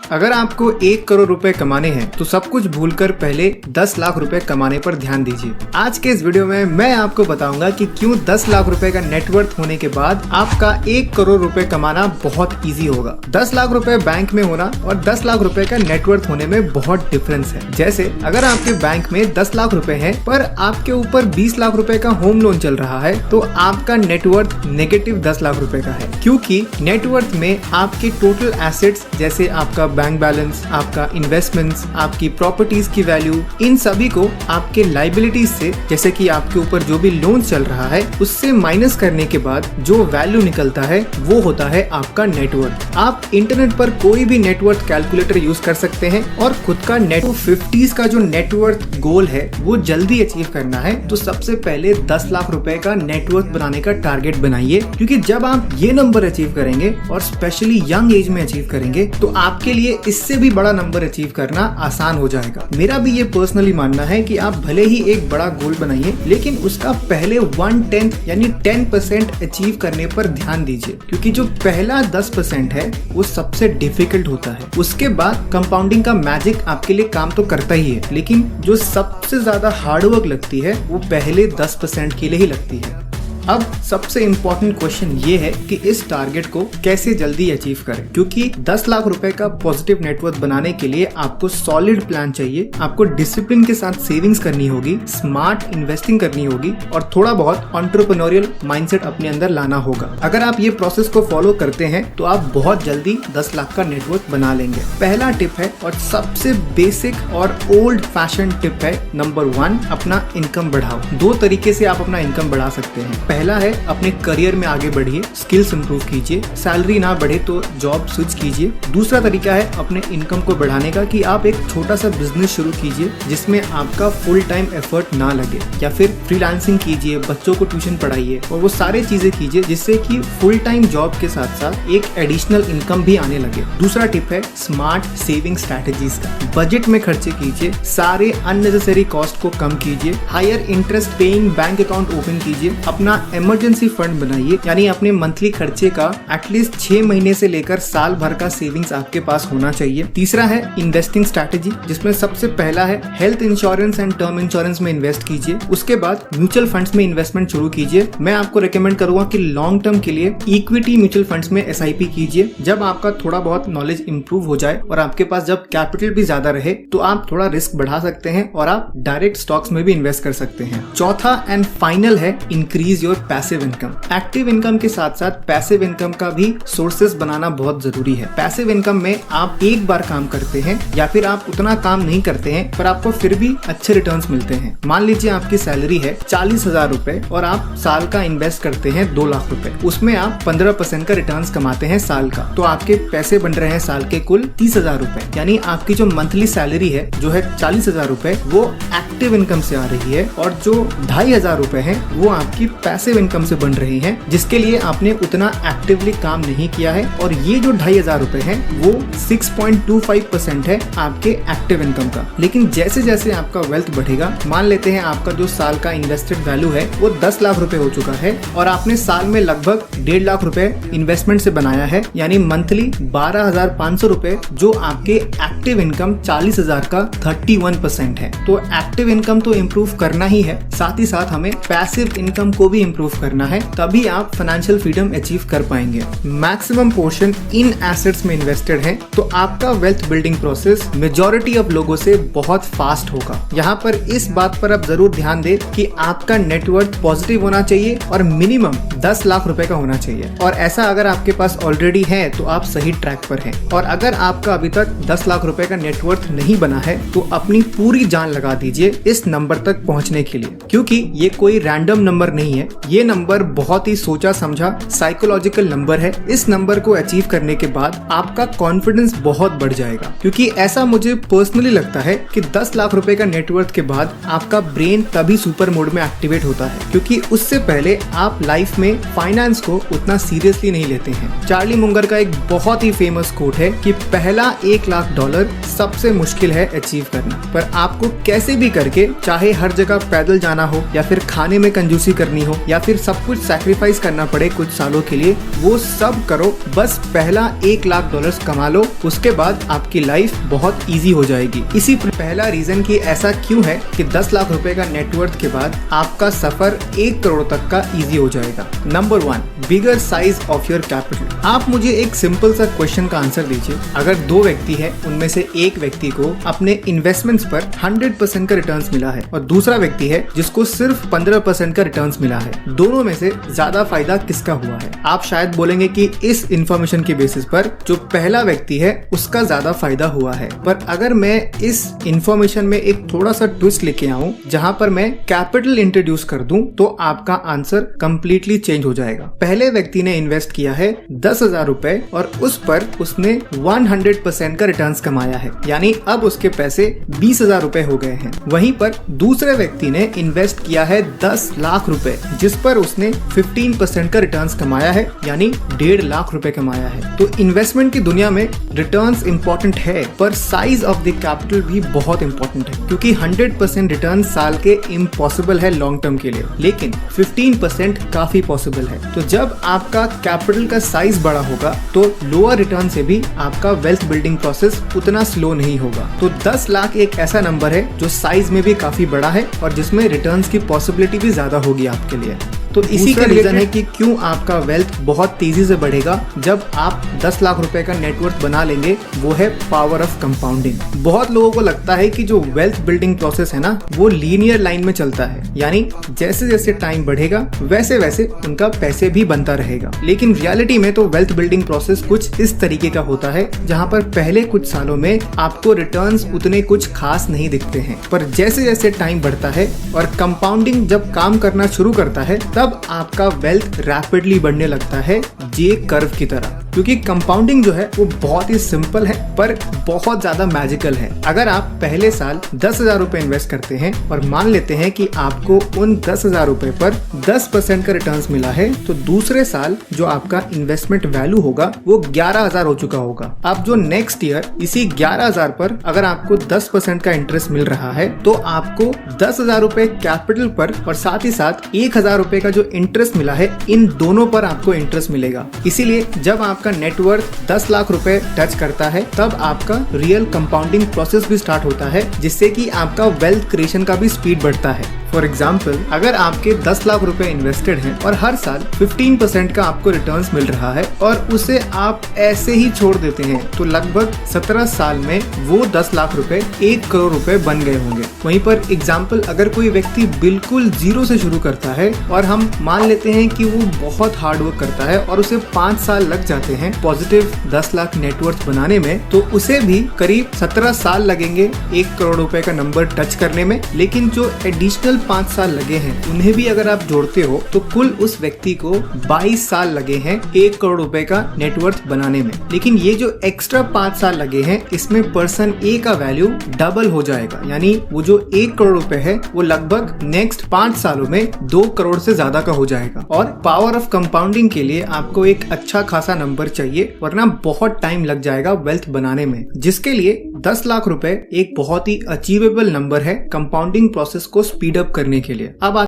अगर आपको 1 करोड़ रुपए कमाने हैं तो सब कुछ भूलकर पहले 10 लाख रुपए कमाने पर ध्यान दीजिए। आज के इस वीडियो में मैं आपको बताऊंगा कि क्यों 10 लाख रुपए का नेटवर्थ होने के बाद आपका 1 करोड़ रुपए कमाना बहुत इजी होगा। 10 लाख रुपए बैंक में होना और 10 लाख रुपए का नेटवर्थ होने में बहुत डिफरेंस है। जैसे अगर आपके बैंक में 10 लाख रुपए है पर आपके ऊपर 20 लाख रुपए का होम लोन चल रहा है तो आपका नेटवर्थ नेगेटिव 10 लाख रुपए का है, क्योंकि नेटवर्थ में आपके टोटल एसेट्स जैसे आपका बैंक बैलेंस, आपका इन्वेस्टमेंट्स, आपकी प्रॉपर्टीज की वैल्यू, इन सभी को आपके लाइबिलिटीज से, जैसे कि आपके ऊपर जो भी लोन चल रहा है उससे माइनस करने के बाद जो वैल्यू निकलता है वो होता है आपका नेटवर्थ। आप इंटरनेट पर कोई भी नेटवर्थ कैलकुलेटर यूज कर सकते हैं और खुद का नेट 50s का जो नेटवर्थ गोल है वो जल्दी अचीव करना है तो सबसे पहले 10 लाख रुपए का नेटवर्थ बनाने का टारगेट बनाइए, क्योंकि जब आप ये नंबर अचीव करेंगे और स्पेशली यंग एज में अचीव करेंगे तो आपके लिए इससे भी बड़ा नंबर अचीव करना आसान हो जाएगा। मेरा भी ये पर्सनली मानना है कि आप भले ही एक बड़ा गोल बनाइए लेकिन उसका पहले 1/10 यानी 10% अचीव करने पर ध्यान दीजिए, क्योंकि जो पहला 10% है वो सबसे डिफिकल्ट होता है। उसके बाद कंपाउंडिंग का मैजिक आपके लिए काम तो करता ही है, लेकिन जो सबसे ज्यादा हार्डवर्क लगती है वो पहले 10% के लिए ही लगती है। अब सबसे इम्पोर्टेंट क्वेश्चन ये है कि इस टारगेट को कैसे जल्दी अचीव करें, क्योंकि 10 लाख रुपए का पॉजिटिव नेटवर्थ बनाने के लिए आपको सॉलिड प्लान चाहिए, आपको डिसिप्लिन के साथ सेविंग्स करनी होगी, स्मार्ट इन्वेस्टिंग करनी होगी और थोड़ा बहुत एंटरप्रेन्योरियल माइंडसेट अपने अंदर लाना होगा। अगर आप ये प्रोसेस को फॉलो करते हैं तो आप बहुत जल्दी 10 लाख का नेटवर्थ बना लेंगे। पहला टिप है और सबसे बेसिक और ओल्ड फैशन टिप है, नंबर 1, अपना इनकम बढ़ाओ। 2 तरीके से आप अपना इनकम बढ़ा सकते हैं। पहला है अपने करियर में आगे बढ़िए, स्किल्स इंप्रूव कीजिए, सैलरी ना बढ़े तो जॉब स्विच कीजिए। दूसरा तरीका है अपने इनकम को बढ़ाने का कि आप एक छोटा सा बिजनेस शुरू कीजिए जिसमें आपका फुल टाइम एफर्ट ना लगे, या फिर फ्रीलांसिंग कीजिए, बच्चों को ट्यूशन पढ़ाइए और वो सारे चीजें कीजिए जिससे कि फुल टाइम जॉब के साथ साथ एक एडिशनल इनकम भी आने लगे। दूसरा टिप है स्मार्ट सेविंग स्ट्रेटेजीज का। बजट में खर्चे कीजिए, सारे अननेसेसरी कॉस्ट को कम कीजिए, higher interest paying bank account open कीजिए, अपना इमरजेंसी फंड बनाइए, यानी अपने मंथली खर्चे का एटलीस्ट 6 महीने से लेकर साल भर का सेविंग्स आपके पास होना चाहिए। तीसरा है इन्वेस्टिंग स्ट्रैटेजी, जिसमें सबसे पहला है health insurance and term insurance में इन्वेस्ट कीजिए। उसके बाद म्यूचुअल फंड्स में इन्वेस्टमेंट शुरू कीजिए। मैं आपको रेकमेंड करूंगा कि लॉन्ग टर्म के लिए इक्विटी म्यूचुअल फंड्स में SIP कीजिए। जब आपका थोड़ा बहुत नॉलेज इंप्रूव हो जाए और आपके पास जब कैपिटल भी ज्यादा रहे तो आप थोड़ा रिस्क बढ़ा सकते हैं और आप डायरेक्ट स्टॉक्स में भी इन्वेस्ट कर सकते हैं। चौथा एंड फाइनल है increase your passive income. Active income के साथ साथ पैसिव इनकम का भी सोर्सेस बनाना बहुत जरूरी है। पैसिव इनकम में आप एक बार काम करते हैं या फिर आप उतना काम नहीं करते हैं पर आपको फिर भी अच्छे रिटर्न्स मिलते हैं। मान लीजिए आपकी सैलरी है 40,000 रुपए और आप साल का इन्वेस्ट करते हैं 2 लाख रुपए, उसमें आप 15% का रिटर्न्स कमाते हैं साल का, तो आपके पैसे बन रहे हैं साल के कुल 30,000 रुपए। यानी आपकी जो मंथली सैलरी है जो है 40,000 रुपए वो एक्टिव इनकम से आ रही है और जो 2,500 रुपए है वो आपकी पैसिव इनकम से बन रही है, जिसके लिए आपने उतना एक्टिवली काम नहीं किया है। और ये जो 2,500 रुपए है वो 6.25% है आपके एक्टिव इनकम का। लेकिन जैसे जैसे आपका वेल्थ बढ़ेगा, मान लेते हैं आपका जो साल का इन्वेस्टेड वैल्यू है वो 10 लाख रुपए हो चुका है और आपने साल में लगभग 1.5 लाख रुपए इन्वेस्टमेंट से बनाया है, यानी मंथली 12,500 रुपए, जो आपके एक्टिव इनकम 40,000 का 31% है। तो एक्टिव इनकम तो इम्प्रूव करना ही है, साथ ही साथ हमें पैसिव इनकम को भी इम्प्रूव करना है, तभी आप फाइनेंशियल फ्रीडम अचीव कर पाएंगे। मैक्सिमम पोर्शन इन एसेट्स में इन्वेस्टेड है तो आपका wealth building process majority of लोगों से बहुत फास्ट होगा। यहाँ पर इस बात पर आप जरूर ध्यान दें कि आपका नेटवर्थ पॉजिटिव होना चाहिए और मिनिमम 10 लाख रुपए का होना चाहिए, और ऐसा अगर आपके पास ऑलरेडी है तो आप सही ट्रैक पर हैं। और अगर आपका अभी तक 10 लाख रुपए का नेटवर्थ नहीं बना है तो अपनी पूरी जान लगा दीजिए इस नंबर तक पहुंचने के लिए, क्योंकि ये कोई रैंडम नंबर नहीं है, ये नंबर बहुत ही सोचा समझा साइकोलॉजिकल नंबर है। इस नंबर को अचीव करने के बाद आपका कॉन्फिडेंस बहुत बढ़ जाएगा, क्योंकि ऐसा मुझे पर्सनली लगता है कि 10 लाख रुपए का नेटवर्थ के बाद आपका ब्रेन तभी सुपर मोड में एक्टिवेट होता है, क्योंकि उससे पहले आप लाइफ में फाइनेंस को उतना सीरियसली नहीं लेते हैं। चार्ली मुंगर का एक बहुत ही फेमस कोट है कि पहला $1 लाख सबसे मुश्किल है अचीव करना, पर आपको कैसे भी करके, चाहे हर जगह पैदल जाना हो या फिर खाने में कंजूसी करनी हो या फिर सब कुछ सैक्रिफाइस करना पड़े कुछ सालों के लिए, वो सब करो। बस पहला $1,00,000 कमा लो, उसके बाद आपकी लाइफ बहुत इजी हो जाएगी। इसी पहला रीजन कि ऐसा क्यों है कि 10 लाख रुपए का नेटवर्थ के बाद आपका सफर 1 करोड़ तक का इजी हो जाएगा। Number 1, bigger size of your capital. आप मुझे एक सिंपल सा क्वेश्चन का आंसर दीजिए। अगर 2 व्यक्ति है, उनमें से एक व्यक्ति को अपने इन्वेस्टमेंट्स पर 100% का रिटर्न्स मिला है और दूसरा व्यक्ति है जिसको सिर्फ 15% का रिटर्न्स मिला है, दोनों में से ज्यादा फायदा किसका हुआ है? आप शायद बोलेंगे कि इस इंफॉर्मेशन के बेसिस पर जो पहला व्यक्ति है उसका ज्यादा फायदा हुआ है, पर अगर मैं इस इंफॉर्मेशन में एक थोड़ा सा ट्विस्ट लेके आऊं जहां पर मैं कैपिटल इंट्रोड्यूस कर दूं तो आपका आंसर कंप्लीटली चेंज हो जाएगा। पहले व्यक्ति ने इन्वेस्ट किया है 10,000 रुपए और उस पर उसने 100% का रिटर्न्स कमाया है, यानी अब उसके पैसे 20,000 रुपए हो गए हैं। वहीं पर दूसरे व्यक्ति ने इन्वेस्ट किया है 10 लाख रुपए, जिस पर उसने 15% का रिटर्न्स कमाया है, यानी 1.5 लाख रुपए कमाया है। तो इन्वेस्टमेंट की दुनिया में रिटर्न्स इंपॉर्टेंट है, पर साइज ऑफ द कैपिटल भी बहुत इंपॉर्टेंट है, क्योंकि 100% रिटर्न साल के इम्पॉसिबल है लॉन्ग टर्म के लिए, लेकिन 15% काफी पॉसिबल है। तो जब आपका कैपिटल का साइज बड़ा होगा तो लोअर रिटर्न से भी आपका वेल्थ बिल्डिंग प्रोसेस उतना स्लो नहीं होगा। तो 10 लाख एक ऐसा नंबर है जो साइज में भी काफी बड़ा है और जिसमें रिटर्न्स की पॉसिबिलिटी भी ज्यादा होगी आपके लिए। तो इसी का रीजन है कि क्यों आपका वेल्थ बहुत तेजी से बढ़ेगा जब आप 10 लाख रुपए का नेटवर्थ बना लेंगे, वो है पावर ऑफ कंपाउंडिंग। बहुत लोगों को लगता है कि जो वेल्थ बिल्डिंग प्रोसेस है ना, वो लीनियर लाइन में चलता है, यानी जैसे जैसे टाइम बढ़ेगा वैसे वैसे उनका पैसे भी बनता रहेगा। लेकिन रियलिटी में तो वेल्थ बिल्डिंग प्रोसेस कुछ इस तरीके का होता है जहाँ पर पहले कुछ सालों में आपको रिटर्न्स उतने कुछ खास नहीं दिखते हैं, पर जैसे जैसे टाइम बढ़ता है और कंपाउंडिंग जब काम करना शुरू करता है तब आपका वेल्थ रैपिडली बढ़ने लगता है, जे कर्व की तरह। क्योंकि कंपाउंडिंग जो है वो बहुत ही सिंपल है पर बहुत ज्यादा मैजिकल है। अगर आप पहले साल 10,000 रुपए इन्वेस्ट करते हैं और मान लेते हैं कि आपको उन 10,000 रुपए पर 10% का रिटर्न्स मिला है, तो दूसरे साल जो आपका इन्वेस्टमेंट वैल्यू होगा वो 11,000 हो चुका होगा। अब जो नेक्स्ट ईयर इसी 11,000 पर अगर आपको 10% का इंटरेस्ट मिल रहा है, तो आपको 10,000 रुपए कैपिटल पर और साथ ही साथ 1,000 रुपए का जो इंटरेस्ट मिला है, इन दोनों पर आपको इंटरेस्ट मिलेगा। इसीलिए जब आपका नेटवर्थ 10 लाख रुपए टच करता है तब आपका रियल कंपाउंडिंग प्रोसेस भी स्टार्ट होता है, जिससे कि आपका वेल्थ क्रिएशन का भी स्पीड बढ़ता है। फॉर एग्जाम्पल, अगर आपके 10 लाख रुपए इन्वेस्टेड हैं और हर साल 15% का आपको रिटर्न्स मिल रहा है और उसे आप ऐसे ही छोड़ देते हैं, तो लगभग 17 साल में वो 10 लाख रुपए 1 करोड़ रुपए बन गए होंगे। वहीं पर एग्जाम्पल, अगर कोई व्यक्ति बिल्कुल जीरो से शुरू करता है और हम मान लेते हैं कि वो बहुत हार्ड वर्क करता है और उसे 5 साल लग जाते हैं पॉजिटिव 10 लाख नेटवर्थ बनाने में, तो उसे भी करीब 17 साल लगेंगे 1 करोड़ रुपए का नंबर टच करने में। लेकिन जो एडिशनल 5 साल लगे हैं, उन्हें भी अगर आप जोड़ते हो तो कुल उस व्यक्ति को 22 साल लगे हैं 1 करोड़ रुपए का नेटवर्थ बनाने में। लेकिन ये जो एक्स्ट्रा 5 साल लगे हैं, इसमें पर्सन ए का वैल्यू डबल हो जाएगा, यानी वो जो 1 करोड़ रुपए है वो लगभग नेक्स्ट 5 सालों में 2 करोड़ से ज्यादा का हो जाएगा। और पावर ऑफ कंपाउंडिंग के लिए आपको एक अच्छा खासा नंबर चाहिए, वरना बहुत टाइम लग जाएगा वेल्थ बनाने में, जिसके लिए 10 लाख रुपए एक बहुत ही अचीवेबल नंबर है कंपाउंडिंग प्रोसेस को स्पीड अप करने के लिए। अब